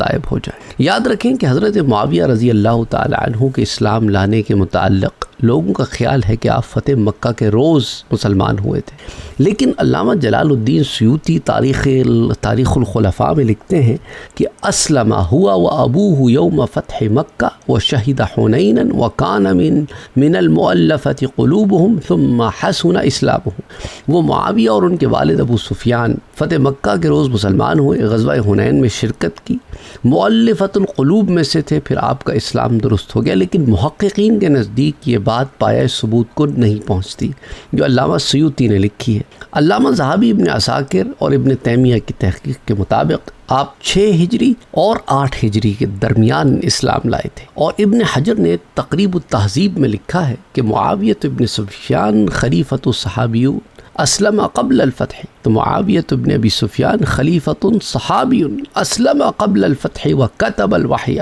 تائب ہو جائیں۔ یاد رکھیں کہ حضرت معاویہ رضی اللہ تعالی عنہ کے اسلام لانے کے متعلق لوگوں کا خیال ہے کہ آپ فتح مکہ کے روز مسلمان ہوئے تھے، لیکن علامہ جلال الدین سیوطی تاریخ الخلفاء میں لکھتے ہیں کہ اسلم ہوا و ابوہ یوم فتح مکہ وشہد حنینا وکان من المؤلفۃ قلوبہم ثم حسن اسلامہم۔ وہ معاویہ اور ان کے والد ابو سفیان فتح مکہ کے روز مسلمان ہوئے، غزوہ حنین میں شرکت کی، مؤلفۃ القلوب میں سے تھے، پھر آپ کا اسلام درست ہو گیا۔ لیکن محققین کے نزدیک یہ بات پایہ ثبوت کو نہیں پہنچتی جو علامہ سیوطی نے لکھی ہے۔ علامہ ذہبی ابن عساکر اور ابن تیمیہ کی تحقیق کے مطابق آپ 6 ہجری اور 8 ہجری کے درمیان اسلام لائے تھے، اور ابن حجر نے تقریب التہذیب میں لکھا ہے کہ معاویہ ابن سفیان خلیفۃ الصحابی اسلم قبل الفتح، تو معاویہ ابن ابی سفیان خلیفۃ صحابی اسلم قبل الفتح وکتب الوحی،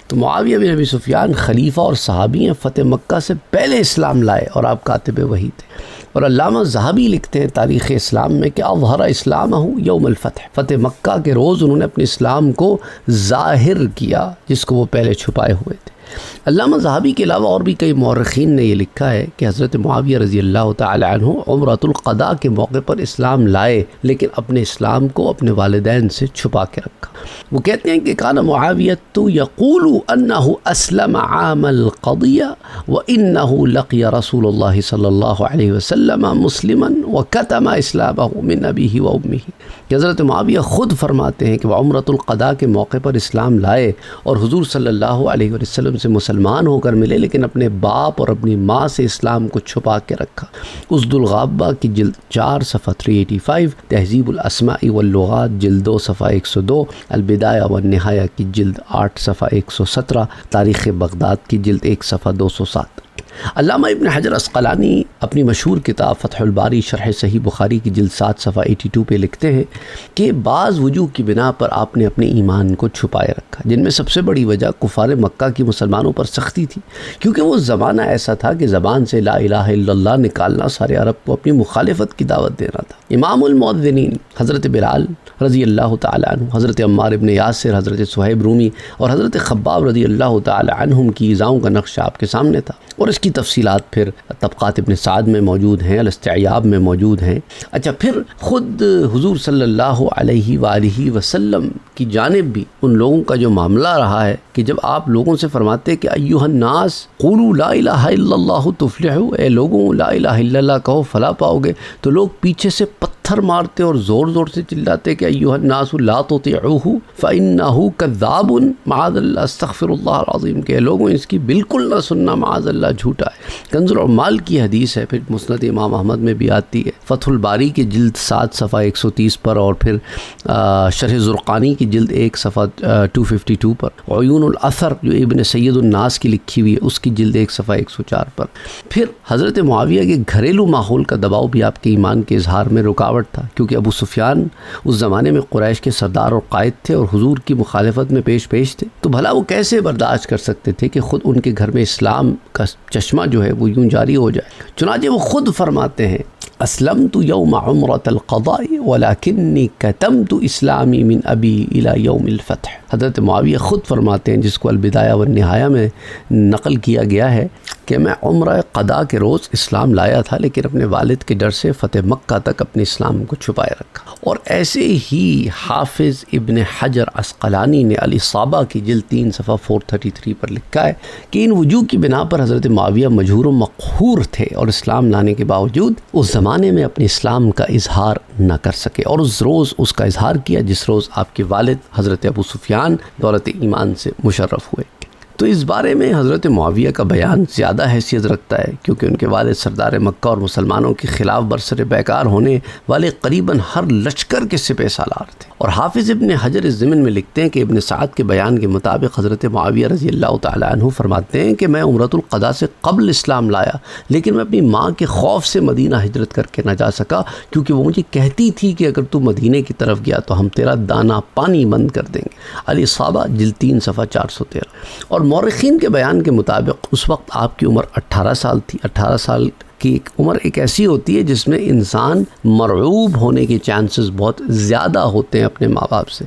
تو معاویہ بن ابی سفیان خلیفہ اور صحابی ہیں، فتح مکہ سے پہلے اسلام لائے اور آپ کاتب وحی تھے۔ اور علامہ ذہبی لکھتے ہیں تاریخ اسلام میں کہ اظہر اسلامہ یوم الفتح، فتح مکہ کے روز انہوں نے اپنے اسلام کو ظاہر کیا جس کو وہ پہلے چھپائے ہوئے تھے۔ علامہ ذہبی کے علاوہ اور بھی کئی مورخین نے یہ لکھا ہے کہ حضرت معاویہ رضی اللہ تعالی عنہ عمرۃ القضاء کے موقع پر اسلام لائے، لیکن اپنے اسلام کو اپنے والدین سے چھپا کے رکھا۔ وہ کہتے ہیں کہ کان معاویۃ یقول انہ اسلم عام القضیہ وانہ لقی رسول اللہ صلی اللہ علیہ وسلم مسلما وکتم اسلامہ من ابیہ و امہ، کہ حضرت معاویہ خود فرماتے ہیں کہ وہ عمرۃ القضاء کے موقع پر اسلام لائے اور حضور صلی اللہ علیہ وسلم سے مسلمان ہو کر ملے، لیکن اپنے باپ اور اپنی ماں سے اسلام کو چھپا کے رکھا۔ اسد الغابہ کی جلد 4 صفحہ 385، تہذیب الاسماء واللغات جلد 2 صفحہ 102، البدایہ والنہایہ کی جلد 8 صفحہ 117، تاریخ بغداد کی جلد 1 صفحہ 207۔ علامہ ابن حجر عسقلانی اپنی مشہور کتاب فتح الباری شرح صحیح بخاری کی جلد 7 صفحہ 82 پہ لکھتے ہیں کہ بعض وجوہ کی بنا پر آپ نے اپنے ایمان کو چھپائے رکھا، جن میں سب سے بڑی وجہ کفار مکہ کی مسلمانوں پر سختی تھی، کیونکہ وہ زمانہ ایسا تھا کہ زبان سے لا الہ الا اللہ نکالنا سارے عرب کو اپنی مخالفت کی دعوت دینا تھا۔ امام المؤذنین حضرت بلال رضی اللہ تعالی عنہ، حضرت عمار ابن یاسر، حضرت صہیب رومی اور حضرت خباب رضی اللہ تعالی عنہم کی ایذاؤں کا نقشہ آپ کے سامنے تھا، اور اس کی تفصیلات پھر طبقات ابن سعد میں موجود ہیں، الاستعیاب میں موجود ہیں۔ اچھا، پھر خود حضور صلی اللہ علیہ وآلہ وسلم کی جانب بھی ان لوگوں کا جو معاملہ رہا ہے کہ جب آپ لوگوں سے فرماتے کہ ایھا الناس قولوا لا الہ الا اللہ تفلحوا، اے لوگوں لا الہ الا اللہ کہو فلاح پاؤ گے، تو لوگ پیچھے سے پتھر مارتے اور زور زور سے چلاتے کہ ایھا الناس لا تطیعوہ فانہ کذاب معاذ اللہ استغفر اللہ العظیم، کہ لوگوں اس کی بالکل نہ سننا، معاذ اللہ جھوٹا ہے۔ کنز العمال کی حدیث ہے، پھر مسند امام احمد میں بھی آتی ہے، فتح الباری کی جلد 7 صفحہ 130 پر، اور پھر شرح زرقانی کی جلد 1 صفحہ 252 پر، عیون الاثر جو ابن سید الناس کی لکھی ہوئی ہے اس کی جلد 1 صفحہ 104 پر۔ پھر حضرت معاویہ کے گھریلو ماحول کا دباؤ بھی آپ کے ایمان کے اظہار میں رکاوٹ تھا، کیونکہ ابو سفیان اس زمانے میں قریش کے سردار اور قائد تھے اور حضور کی مخالفت میں پیش تھے، تو بھلا وہ کیسے برداشت کر سکتے تھے کہ خود ان کے گھر میں اسلام کا چشمہ جو ہے وہ یوں جاری ہو جائے۔ چنانچہ وہ خود فرماتے ہیں اسلمت یوم عمرۃ القضاء ولکنی کتمت اسلامی من ابی الی یوم الفتح۔ حضرت معاویہ خود فرماتے ہیں، جس کو البدایہ والنہایہ میں نقل کیا گیا ہے، کہ میں عمرہ قضاء کے روز اسلام لایا تھا، لیکن اپنے والد کے ڈر سے فتح مکہ تک اپنے اسلام کو چھپائے رکھا۔ اور ایسے ہی حافظ ابن حجر عسقلانی نے الاصابہ کی جلد 3 صفحہ 433 پر لکھا ہے کہ ان وجوہ کی بنا پر حضرت معاویہ مجہور و مقہور تھے، اور اسلام لانے کے باوجود اس زمانے میں اپنے اسلام کا اظہار نہ کر سکے، اور اس روز اس کا اظہار کیا جس روز آپ کے والد حضرت ابو سفیان دولت ایمان سے مشرف ہوئے۔ تو اس بارے میں حضرت معاویہ کا بیان زیادہ حیثیت رکھتا ہے، کیونکہ ان کے والد سردار مکہ اور مسلمانوں کے خلاف برسر پیکار ہونے والے قریباً ہر لشکر کے سپہ سالار تھے۔ اور حافظ ابن حجر اس ضمن میں لکھتے ہیں کہ ابن سعد کے بیان کے مطابق حضرت معاویہ رضی اللہ تعالی عنہ فرماتے ہیں کہ میں عمرۃ القضاء سے قبل اسلام لایا، لیکن میں اپنی ماں کے خوف سے مدینہ ہجرت کر کے نہ جا سکا، کیونکہ وہ مجھے کہتی تھی کہ اگر تو مدینے کی طرف گیا تو ہم تیرا دانا پانی بند کر دیں گے۔ الاصابہ جلد 3 صفحہ 413۔ اور مورخین کے بیان کے مطابق اس وقت آپ کی عمر 18 سال تھی۔ 18 سال کی عمر ایک ایسی ہوتی ہے جس میں انسان مرعوب ہونے کے چانسز بہت زیادہ ہوتے ہیں اپنے ماں باپ سے،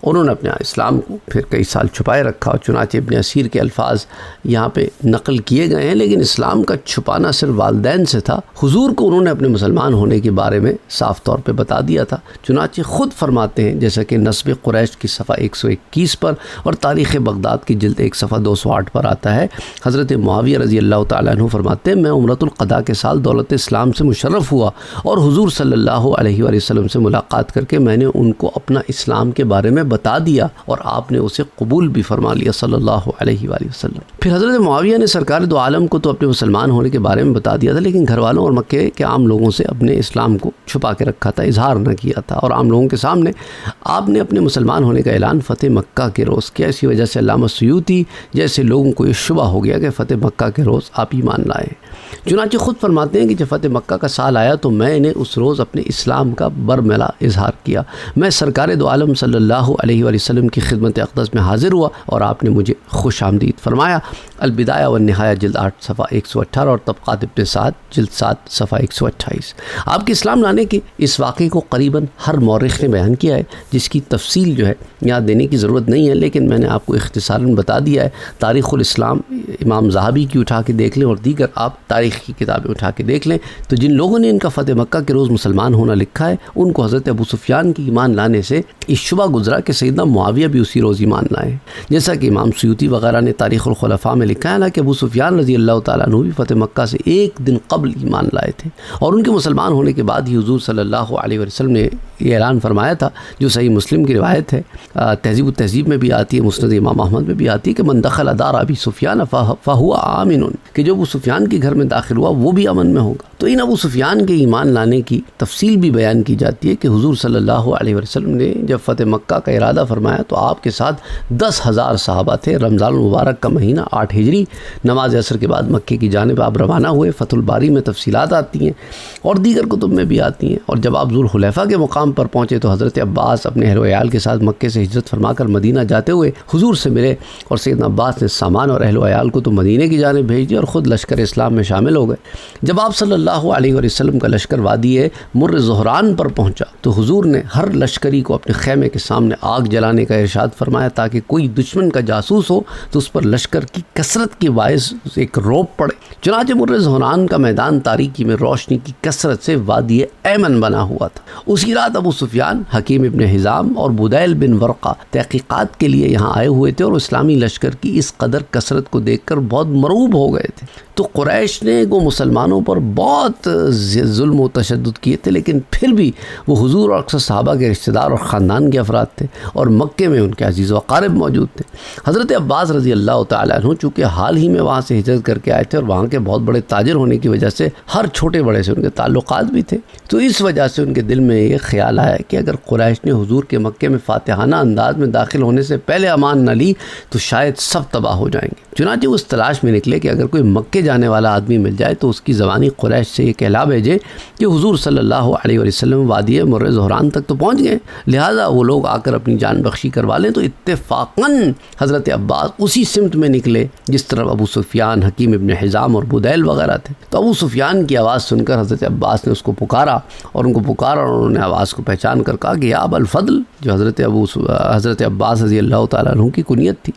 انہوں نے اپنے اسلام کو پھر کئی سال چھپائے رکھا، اور چنانچہ ابن اسیر کے الفاظ یہاں پہ نقل کیے گئے ہیں، لیکن اسلام کا چھپانا صرف والدین سے تھا۔ حضور کو انہوں نے اپنے مسلمان ہونے کے بارے میں صاف طور پہ بتا دیا تھا، چنانچہ خود فرماتے ہیں جیسا کہ نسب قریش کی صفحہ 121 پر اور تاریخ بغداد کی جلد 1 صفحہ 208 پر آتا ہے، حضرت معاویہ رضی اللہ تعالیٰ عنہ فرماتے ہیں میں عمرۃ القضاء کے سال دولت اسلام سے مشرف ہوا اور حضور صلی اللہ علیہ وآلہ وسلم سے ملاقات کر کے میں نے ان کو اپنا اسلام کے بارے میں بتا دیا اور آپ نے اسے قبول بھی فرما لیا صلی اللہ علیہ وآلہ وسلم۔ پھر حضرت معاویہ نے سرکار دو عالم کو تو اپنے مسلمان ہونے کے بارے میں بتا دیا تھا، لیکن گھر والوں اور مکے کے عام لوگوں سے اپنے اسلام کو چھپا کے رکھا تھا، اظہار نہ کیا تھا، اور عام لوگوں کے سامنے آپ نے اپنے مسلمان ہونے کا اعلان فتح مکہ کے روز کیا۔ اسی وجہ سے علامہ سیوطی جیسے لوگوں کو یہ شبہ ہو گیا کہ فتح مکہ کے روز آپ ایمان لائے۔ چنانچہ خود فرماتے ہیں کہ جب فتح مکہ کا سال آیا تو میں نے اس روز اپنے اسلام کا برملا اظہار کیا، میں سرکار دو عالم صلی اللہ علیہ وآلہ وسلم کی خدمت اقدس میں حاضر ہوا اور آپ نے مجھے خوش آمدید فرمایا۔ البدایہ والنہایہ جلد 8 صفحہ 118 اور طبقات ابن سعد جلد 7 صفحہ 128۔ آپ کے اسلام لانے کے اس واقعے کو قریباً ہر مورخ نے بیان کیا ہے، جس کی تفصیل جو ہے یاد دینے کی ضرورت نہیں ہے، لیکن میں نے آپ کو اختصاراً بتا دیا ہے۔ تاریخ الاسلام امام ذہبی کی اٹھا کے دیکھ لیں اور دیگر آپ تاریخ کی کتابیں اٹھا کے دیکھ لیں، تو جن لوگوں نے ان کا فتح مکہ کے روز مسلمان ہونا لکھا ہے ان کو حضرت ابو سفیان کی ایمان لانے سے اس شبہ گزرا کہ سیدنا معاویہ بھی اسی روز ایمان لائے، جیسا کہ امام سیوطی وغیرہ نے تاریخ الخلفاء میں لکھا ہے کہ ابو سفیان رضی اللہ تعالیٰ عنہ بھی فتح مکہ سے ایک دن قبل ایمان لائے تھے، اور ان کے مسلمان ہونے کے بعد ہی حضور صلی اللہ علیہ وسلم نے یہ اعلان فرمایا تھا، جو صحیح مسلم کی روایت ہے، تہذیب التہذیب میں بھی آتی ہے، مسند امام احمد میں بھی آتی ہے کہ من دخل دار ابی سفیان فہو آمن، کہ جو ابو سفیان کے گھر میں داخل ہوا وہ بھی امن میں ہوگا۔ تو ان ابو سفیان کے ایمان لانے کی تفصیل بھی بیان کی جاتی ہے کہ حضور صلی اللہ علیہ وسلم نے جب فتح مکہ کا ارادہ فرمایا تو آپ کے ساتھ 10,000 صحابہ تھے۔ رمضان المبارک کا مہینہ 8 ہجری، نماز عصر کے بعد مکے کی جانب آپ روانہ ہوئے۔ فتح الباری میں تفصیلات آتی ہیں اور دیگر کتب میں بھی آتی ہیں، اور جب آپ ذوالحلیفہ کے مقام پر پہنچے تو حضرت عباس اپنے اہل و عیال کے ساتھ مکے سے ہجرت فرما کر مدینہ جاتے ہوئے حضور سے ملے، اور سیدنا عباس نے سامان اور اہل و عیال کو تو مدینہ کی جانب بھیج دیا اور خود لشکر اسلام میں شامل ہو گئے۔ جب آپ صلی اللہ علیہ وسلم کا لشکر وادی مر زہران پر پہنچا تو حضور نے ہر لشکری کو اپنے خیمے کے سامنے آگ جلانے کا ارشاد فرمایا تاکہ کوئی دشمن کا جاسوس ہو تو اس پر لشکر کی کثرت کی باعث ایک روب پڑے۔ چنانچہ مر زہران کا میدان تاریکی میں روشنی کی کثرت سے وادی ایمن بنا ہوا تھا۔ اسی رات ابو سفیان، حکیم ابن حزام اور بدیل بن ورقہ تحقیقات کے لیے یہاں آئے ہوئے تھے، اور اسلامی لشکر کی اس قدر کثرت کو دیکھ کر بہت مرعوب ہو گئے تھے۔ تو قریش نے وہ مسلمانوں پر بہت ظلم و تشدد کیے تھے، لیکن پھر بھی وہ حضور اور اکثر صحابہ کے رشتہ دار اور خاندان کے افراد تھے، اور مکے میں ان کے عزیز و اقارب موجود تھے۔ حضرت عباس رضی اللہ تعالیٰ عنہ چونکہ حال ہی میں وہاں سے ہجرت کر کے آئے تھے اور وہاں کے بہت بڑے تاجر ہونے کی وجہ سے ہر چھوٹے بڑے سے ان کے تعلقات بھی تھے، تو اس وجہ سے ان کے دل میں یہ خیال آیا کہ اگر قریش نے حضور کے مکے میں فاتحانہ انداز میں داخل ہونے سے پہلے امان نہ لی تو شاید سب تباہ ہو جائیں گے۔ چنانچہ اس تلاش میں نکلے کہ اگر کوئی مکے جانے والا آدمی مل جائے تو اس کی زبانی قریش سے یہ کہلا بھیجے کہ حضور صلی اللہ علیہ وسلم وادی مر زہران تک تو پہنچ گئے، لہٰذا وہ لوگ آ کر اپنی جان بخشی کروا لیں۔ تو اتفاقاً حضرت عباس اسی سمت میں نکلے جس طرف ابو سفیان، حکیم ابن حزام اور بدیل وغیرہ تھے۔ تو ابو سفیان کی آواز سن کر حضرت عباس نے اس کو پکارا اور انہوں نے آواز کو پہچان کر کہا کہ یا ابا الفضل، جو حضرت عباس رضی اللہ تعالیٰ عنہ کی کنیت تھی۔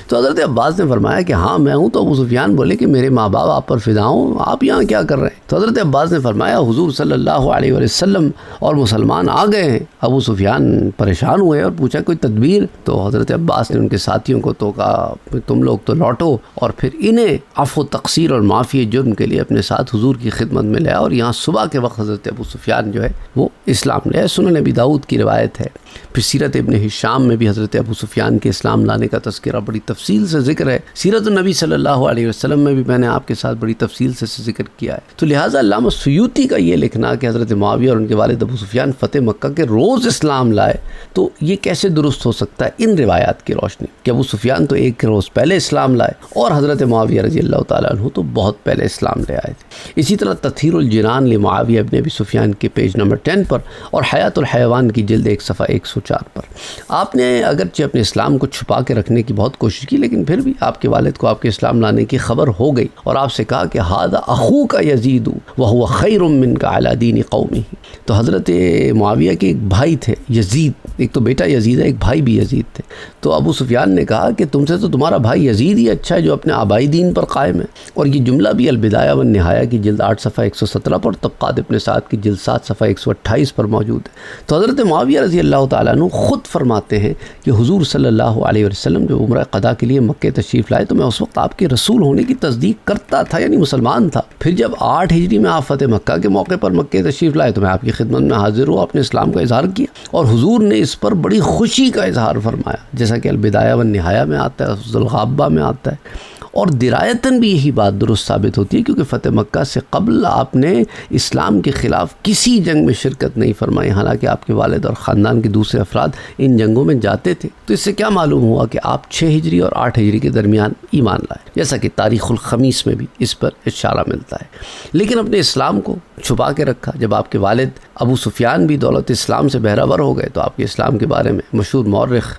تو حضرت عباس نے فرمایا کہ ہاں میں ہوں۔ تو ابو سفیان بولے کہ میرے ماں باپ آپ پر فدا ہوں، آپ یہاں کیا کر رہے ہیں؟ تو حضرت عباس نے فرمایا حضور صلی اللہ علیہ وسلم اور مسلمان آ گئے ہیں۔ ابو سفیان پریشان ہوئے اور پوچھا کوئی تدبیر؟ تو حضرت عباس نے ان کے ساتھیوں کو تو کہا تم لوگ تو لوٹو اور پھر انہیں عفو تقصیر اور معافی جرم کے لیے اپنے ساتھ حضور کی خدمت میں لے آیا، اور یہاں صبح کے وقت حضرت ابو سفیان جو ہے وہ اسلام لے آئے۔ سنن نبی داؤد کی روایت ہے۔ پھر سیرت ابن ہشام میں بھی حضرت ابو سفیان کے اسلام لانے کا تذکرہ بڑی تفصیل سے ذکر ہے۔ سیرت النبی صلی اللہ علیہ وسلم میں بھی میں نے آپ کے ساتھ بڑی تفصیل سے ذکر کیا ہے۔ تو لہٰذا علامہ سیوطی کا یہ لکھنا کہ حضرت معاویہ اور ان کے والد ابو سفیان فتح مکہ کے روز اسلام لائے، تو یہ کیسے درست ہو سکتا ہے ان روایات کی روشنی کہ ابو سفیان تو ایک روز پہلے اسلام لائے اور حضرت معاویہ رضی اللہ تعالیٰ عنہ تو بہت پہلے اسلام لے آئے تھے۔ اسی طرح تطہیر الجنان لمعاویہ ابن ابی سفیان کے پیج نمبر 10 پر اور حیات الحیوان کی جلد 1 صفحہ 104 پر. آپ نے اگرچہ اپنے اسلام کو چھپا کے رکھنے کی بہت کوشش کی، لیکن پھر بھی آپ کے والد کو آپ کے اسلام لانے کی خبر ہو گئی اور آپ سے کہا کہ ھذا اخوک یزید وہو خیر منک علی دین قومہ. تو حضرت معاویہ کے ایک بھائی تھے یزید، ایک تو بیٹا یزید ہے، ایک بھائی بھی یزید تھے. تو ابو سفیان نے کہا کہ تم سے تو تمہارا بھائی یزید ہی اچھا ہے جو اپنے آبائی دین پر قائم ہے. اور یہ جملہ بھی البدایہ والنہایہ کی جلد 8 صفحہ 117 پر، طبقات ابن سعد کی جلد 7 صفحہ 128 پر موجود ہے. تو حضرت معاویہ رضی اللہ تعالیٰ عنہ خود فرماتے ہیں کہ حضور صلی اللہ علیہ وسلم جو عمرہ قضا کے لیے مکہ تشریف لائے تو میں اس وقت آپ کے رسول ہونے کی تصدیق کرتا تھا، یعنی مسلمان تھا. پھر جب 8 ہجری میں آپ فتح مکہ کے موقع پر مکہ تشریف لائے تو میں آپ کی خدمت میں حاضر ہوا، اپنے اسلام کا اظہار کیا اور حضور نے اس پر بڑی خوشی کا اظہار فرمایا، جیسا کہ البدایہ والنہایہ میں آتا ہے، ذوالغابہ میں آتا ہے. اور درایتاً بھی یہی بات درست ثابت ہوتی ہے، کیونکہ فتح مکہ سے قبل آپ نے اسلام کے خلاف کسی جنگ میں شرکت نہیں فرمائی، حالانکہ آپ کے والد اور خاندان کے دوسرے افراد ان جنگوں میں جاتے تھے. تو اس سے کیا معلوم ہوا کہ آپ 6 ہجری اور 8 ہجری کے درمیان ایمان لائے، جیسا کہ تاریخ الخمیس میں بھی اس پر اشارہ ملتا ہے. لیکن اپنے اسلام کو چھپا کے رکھا. جب آپ کے والد ابو سفیان بھی دولت اسلام سے بہرہ ور ہو گئے تو آپ کے اسلام کے بارے میں مشہور مورخ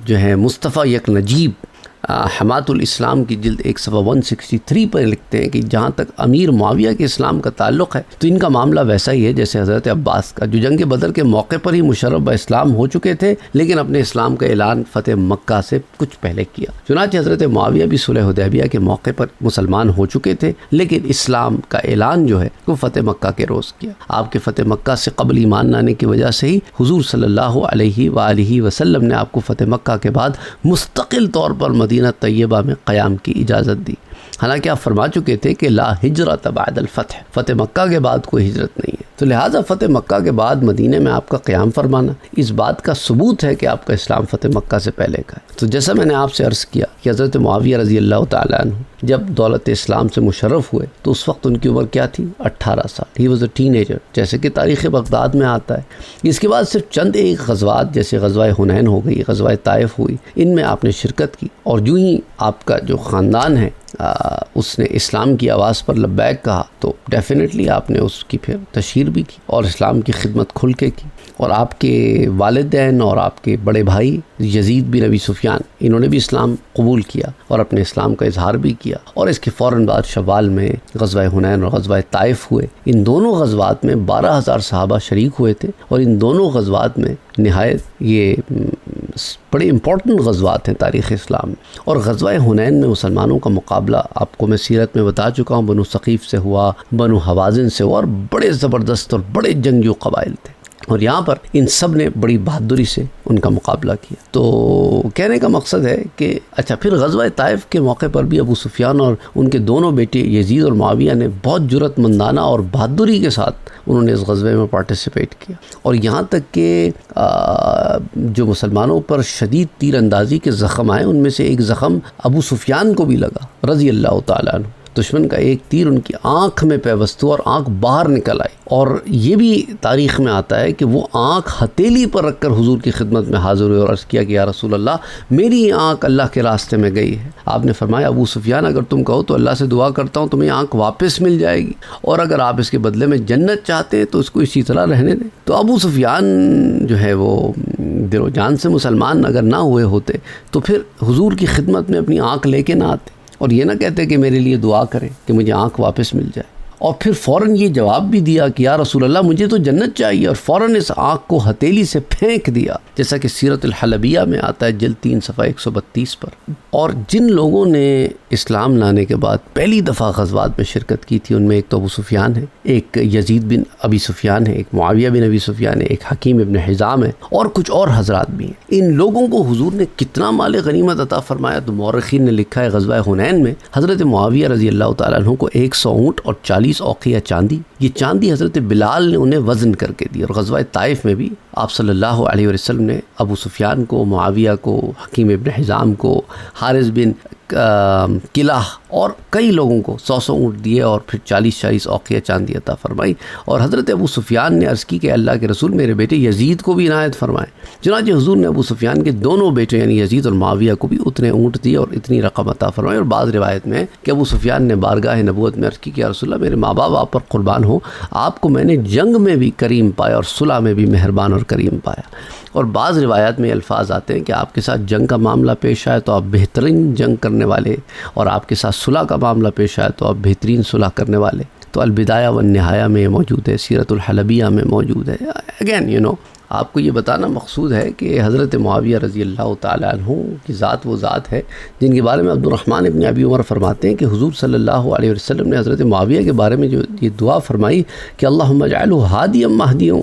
جو ہیں مصطفیٰ یک نجیب حمات الاسلام کی جلد 1 صفحہ 163 پر لکھتے ہیں کہ جہاں تک امیر معاویہ کے اسلام کا تعلق ہے تو ان کا معاملہ ویسا ہی ہے جیسے حضرت عباس کا، جو جنگ بدر کے موقع پر ہی مشرف باسلام ہو چکے تھے لیکن اپنے اسلام کا اعلان فتح مکہ سے کچھ پہلے کیا. چنانچہ حضرت معاویہ بھی صلح حدیبیہ کے موقع پر مسلمان ہو چکے تھے لیکن اسلام کا اعلان جو ہے وہ فتح مکہ کے روز کیا. آپ کے فتح مکہ سے قبل ایمان لانے کی وجہ سے ہی حضور صلی اللہ علیہ وآلہ وسلم نے آپ کو فتح مکہ کے بعد مستقل طور پر مدینہ طیبہ میں قیام کی اجازت دی. حالانکہ آپ فرما چکے تھے کہ لا ہجرت بعد الفتح، فتح مکہ کے بعد کوئی ہجرت نہیں ہے. تو لہٰذا فتح مکہ کے بعد مدینے میں آپ کا قیام فرمانا اس بات کا ثبوت ہے کہ آپ کا اسلام فتح مکہ سے پہلے کا ہے. تو جیسا میں نے آپ سے عرض کیا کہ حضرت معاویہ رضی اللہ تعالیٰ عنہ جب دولت اسلام سے مشرف ہوئے تو اس وقت ان کی عمر کیا تھی؟ 18 سال. He was a ten ager, جیسے کہ تاریخ بغداد میں آتا ہے. اس کے بعد صرف چند ایک غزوات جیسے غزوہ حنین ہو گئی، غزوہ طائف ہوئی، ان میں آپ نے شرکت کی. اور جو ہی آپ کا جو خاندان ہے اس نے اسلام کی آواز پر لبیک کہا تو ڈیفینیٹلی آپ نے اس کی پھر تشہیر بھی کی اور اسلام کی خدمت کھل کے کی. اور آپ کے والدین اور آپ کے بڑے بھائی یزید بن ابی سفیان انہوں نے بھی اسلام قبول کیا اور اپنے اسلام کا اظہار بھی کیا. اور اس کے فوراً بعد شوال میں غزوہ حنین اور غزوہ طائف ہوئے. ان دونوں غزوات میں 12,000 صحابہ شریک ہوئے تھے اور ان دونوں غزوات میں نہایت یہ بڑے امپورٹنٹ غزوات ہیں تاریخ اسلام میں. اور غزوہ حنین میں مسلمانوں کا مقابلہ آپ کو میں سیرت میں بتا چکا ہوں، بنو ثقیف سے ہوا، بنو حوازن سے ہوا اور بڑے زبردست اور بڑے جنگجو قبائل تھے. اور یہاں پر ان سب نے بڑی بہادری سے ان کا مقابلہ کیا. تو کہنے کا مقصد ہے کہ اچھا پھر غزوہ طائف کے موقع پر بھی ابو سفیان اور ان کے دونوں بیٹے یزید اور معاویہ نے بہت جرأت مندانہ اور بہادری کے ساتھ انہوں نے اس غزوے میں پارٹیسپیٹ کیا. اور یہاں تک کہ جو مسلمانوں پر شدید تیر اندازی کے زخم آئے ان میں سے ایک زخم ابو سفیان کو بھی لگا رضی اللہ تعالیٰ عنہ. دشمن کا ایک تیر ان کی آنکھ میں پیوست ہوا اور آنکھ باہر نکل آئی. اور یہ بھی تاریخ میں آتا ہے کہ وہ آنکھ ہتھیلی پر رکھ کر حضور کی خدمت میں حاضر ہوئے اور عرض کیا کہ یا رسول اللہ میری آنکھ اللہ کے راستے میں گئی ہے. آپ نے فرمایا ابو سفیان اگر تم کہو تو اللہ سے دعا کرتا ہوں تمہیں آنکھ واپس مل جائے گی، اور اگر آپ اس کے بدلے میں جنت چاہتے ہیں تو اس کو اسی طرح رہنے دیں. تو ابو سفیان جو ہے وہ دل و جان سے مسلمان اگر نہ ہوئے ہوتے تو پھر حضور کی خدمت میں اپنی آنکھ لے کے نہ آتے اور یہ نہ کہتے کہ میرے لیے دعا کریں کہ مجھے آنکھ واپس مل جائے. اور پھر فوراً یہ جواب بھی دیا کہ یا رسول اللہ مجھے تو جنت چاہیے، اور فوراً اس آنکھ کو ہتھیلی سے پھینک دیا، جیسا کہ سیرت الحلبیہ میں آتا ہے جلد 3 صفحہ 132 پر. اور جن لوگوں نے اسلام لانے کے بعد پہلی دفعہ غزوات میں شرکت کی تھی ان میں ایک تو ابو سفیان ہے، ایک یزید بن ابی سفیان ہے، ایک معاویہ بن ابی سفیان ہے، ایک حکیم ابن حزام ہے اور کچھ اور حضرات بھی ہیں. ان لوگوں کو حضور نے کتنا مال غنیمت عطا فرمایا تو مورخین نے لکھا ہے غزوہ حنین میں حضرت معاویہ رضی اللہ تعالیٰ عنہ کو 100 اونٹ اور 40 اوقیہ چاندی، یہ چاندی حضرت بلال نے انہیں وزن کر کے دی. اور غزوہ طائف میں بھی آپ صلی اللہ علیہ وسلم نے ابو سفیان کو، معاویہ کو، حکیم ابن حزام کو، حارث بن قلہ اور کئی لوگوں کو 100 اونٹ دیے اور پھر 40 اوقیہ چاندی عطا فرمائی. اور حضرت ابو سفیان نے عرض کی کہ اللہ کے رسول میرے بیٹے یزید کو بھی عنایت فرمائے. چنانچہ حضور نے ابو سفیان کے دونوں بیٹے یعنی یزید اور معاویہ کو بھی اتنے اونٹ دیے اور اتنی رقم عطا فرمائی. اور بعض روایت میں کہ ابو سفیان نے بارگاہ نبوت میں عرض کی کہ یا رسول اللہ میرے ماں باپ آپ پر قربان ہوں، آپ کو میں نے جنگ میں بھی کریم پایا اور صلح میں بھی مہربان اور کریم پایا. اور بعض روایات میں الفاظ آتے ہیں کہ آپ کے ساتھ جنگ کا معاملہ پیش آئے تو آپ بہترین جنگ کرنے والے، اور آپ کے ساتھ صلح کا معاملہ پیش آئے تو آپ بہترین صلح کرنے والے. تو البدایہ والنہایہ میں موجود ہے، سیرت الحلبیہ میں موجود ہے. اگین آپ کو یہ بتانا مقصود ہے کہ حضرت معاویہ رضی اللہ تعالیٰ عنہ کی ذات وہ ذات ہے جن کے بارے میں عبد الرحمن ابن ابی عمر فرماتے ہیں کہ حضور صلی اللہ علیہ وسلم نے حضرت معاویہ کے بارے میں جو یہ دعا فرمائی کہ اللہم اجعلہ ہادیا مہدیا،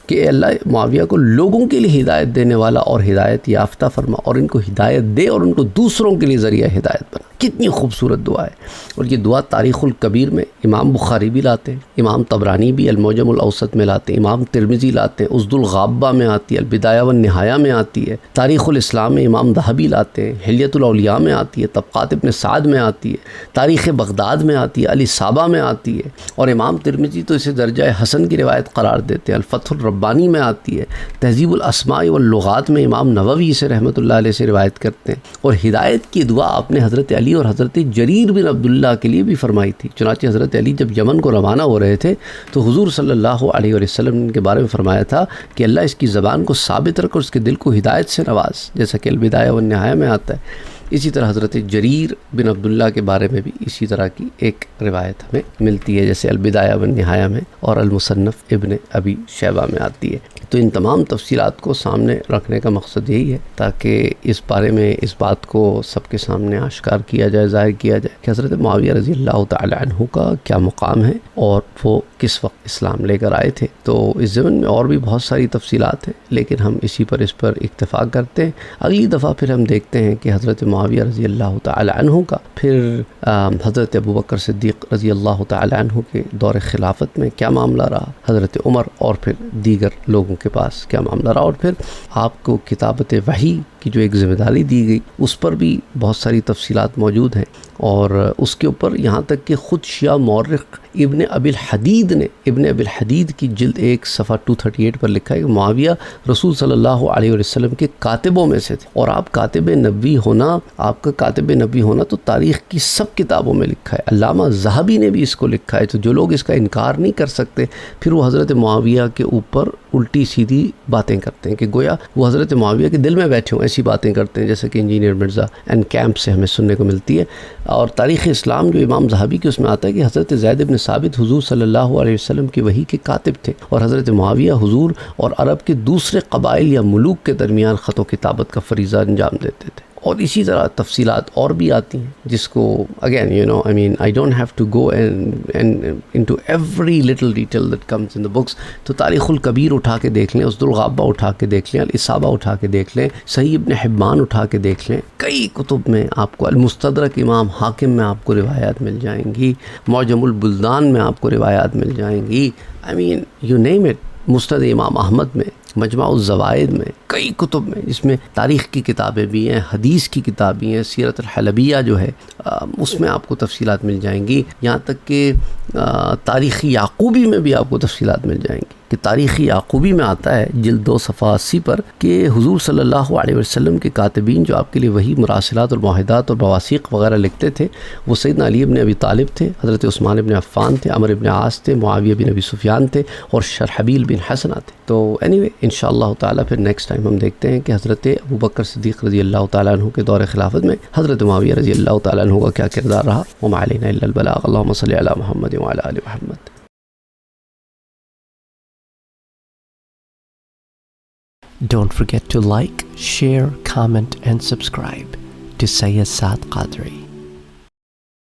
کہ اللہ معاویہ کو لوگوں کے لیے ہدایت دینے والا اور ہدایت یافتہ فرما، اور ان کو ہدایت دے اور ان کو دوسروں کے لیے ذریعہ ہدایت بنا. کتنی خوبصورت دعا ہے. اور یہ دعا تاریخ الکبیر میں امام بخاری بھی لاتے ہیں، امام طبرانی بھی المعجم الاوسط میں لاتے ہیں، امام ترمذی لاتے ہیں، اسد الغابہ میں آتی ہے، البدایہ والنہایہ میں آتی ہے، تاریخ الاسلام میں امام ذہبی لاتے ہیں، حلیۃ الاولیاء میں آتی ہے، طبقات ابن سعد میں آتی ہے، تاریخ بغداد میں آتی ہے، الاصابہ میں آتی ہے، اور امام ترمذی تو اسے درجہ حسن کی روایت قرار دیتے ہیں، الفتح الربانی میں آتی ہے، تہذیب الاسماء واللغات میں امام نووی سے رحمۃ اللہ علیہ سے روایت کرتے ہیں. اور ہدایت کی دعا آپ نے حضرت علی اور حضرت جریر بن عبداللہ کے لیے بھی فرمائی تھی. چنانچہ حضرت علی جب یمن کو روانہ ہو رہے تھے تو حضور صلی اللہ علیہ وسلم نے کے بارے میں فرمایا تھا کہ اللہ اس کی زبان کو ثابت رکھ اور اس کے دل کو ہدایت سے نواز، جیسا کہ البدایہ والنہایہ میں آتا ہے. اسی طرح حضرت جریر بن عبداللہ کے بارے میں بھی اسی طرح کی ایک روایت ہمیں ملتی ہے جیسے البدایہ والنہایہ میں اور المصنف ابن ابی شیبہ میں آتی ہے. تو ان تمام تفصیلات کو سامنے رکھنے کا مقصد یہی ہے تاکہ اس بارے میں اس بات کو سب کے سامنے آشکار کیا جائے، ظاہر کیا جائے کہ حضرت معاویہ رضی اللہ تعالی عنہ کا کیا مقام ہے اور وہ کس وقت اسلام لے کر آئے تھے. تو اس ضمن میں اور بھی بہت ساری تفصیلات ہیں لیکن ہم اس پر اکتفا کرتے ہیں. اگلی دفعہ پھر ہم دیکھتے ہیں کہ حضرت معاویہ رضی اللہ تعالی عنہ کا پھر حضرت ابوبکر صدیق رضی اللہ تعالی عنہ کے دور خلافت میں کیا معاملہ رہا، حضرت عمر اور پھر دیگر لوگوں کے پاس کیا معاملہ رہا، اور پھر آپ کو کتابت وحی کی جو ایک ذمہ داری دی گئی اس پر بھی بہت ساری تفصیلات موجود ہیں. اور اس کے اوپر یہاں تک کہ خود شیعہ مورخ ابن ابی الحدید کی جلد 1 صفحہ 238 پر لکھا ہے کہ معاویہ رسول صلی اللہ علیہ وسلم کے کاتبوں میں سے تھے. اور آپ کا کاتب نبوی ہونا تو تاریخ کی سب کتابوں میں لکھا ہے. علامہ ذہبی نے بھی اس کو لکھا ہے. تو جو لوگ اس کا انکار نہیں کر سکتے پھر وہ حضرت معاویہ کے اوپر الٹی سیدھی باتیں کرتے ہیں کہ گویا وہ حضرت معاویہ کے دل میں بیٹھے ہوں، ایسی باتیں کرتے ہیں جیسے کہ انجینئر مرزا اینڈ کیمپ سے ہمیں سننے کو ملتی ہے. اور تاریخ اسلام جو امام ذہبی کے اس میں آتا ہے کہ حضرت زید بن ثابت حضور صلی اللہ علیہ وسلم کی وحی کے کاتب تھے اور حضرت معاویہ حضور اور عرب کے دوسرے قبائل یا ملوک کے درمیان خط و کتابت کا فریضہ انجام دیتے تھے. اور اسی طرح تفصیلات اور بھی آتی ہیں جس کو again I don't have to go and into every little detail that comes in the books. تو تاریخ الکبیر اٹھا کے دیکھ لیں، اسد الغابہ اٹھا کے دیکھ لیں، الاصابہ اٹھا کے دیکھ لیں، صحیح ابن حبان اٹھا کے دیکھ لیں. کئی کتب میں آپ کو المستدرک امام حاکم میں آپ کو روایات مل جائیں گی، معجم البلدان میں آپ کو روایات مل جائیں گی. you name it. مسند امام احمد میں، مجمع الزوائد میں، کئی کتب میں جس میں تاریخ کی کتابیں بھی ہیں، حدیث کی کتابیں ہیں، سیرت الحلبیہ جو ہے اس میں آپ کو تفصیلات مل جائیں گی. یہاں تک کہ تاریخ یعقوبی میں بھی آپ کو تفصیلات مل جائیں گی کہ تاریخ یعقوبی میں آتا ہے جلد 2 صفحہ 80 پر کہ حضور صلی اللہ علیہ وسلم کے کاتبین جو آپ کے لیے وہی مراسلات اور معاہدات اور مواثیق وغیرہ لکھتے تھے وہ سیدنا علی بن ابی طالب تھے، حضرت عثمان بن عفان تھے، عمر بن عاص تھے، معاویہ بن ابی سفیان تھے اور شرحبیل بن حسنہ تھے. تو anyway انشاءاللہ تعالیٰ پھر نیکسٹ ٹائم ہم دیکھتے ہیں کہ حضرت ابوبکر صدیق رضی اللہ تعالیٰ عنہ کے دور خلافت میں حضرت معاویہ رضی اللہ تعالیٰ عنہ کا کیا کردار رہا. وما علینا الا البلاغ. اللہم صلی علی محمد وعلی آل محمد. Don't forget to like, share, comment and subscribe to Sayyid Saad Qadri.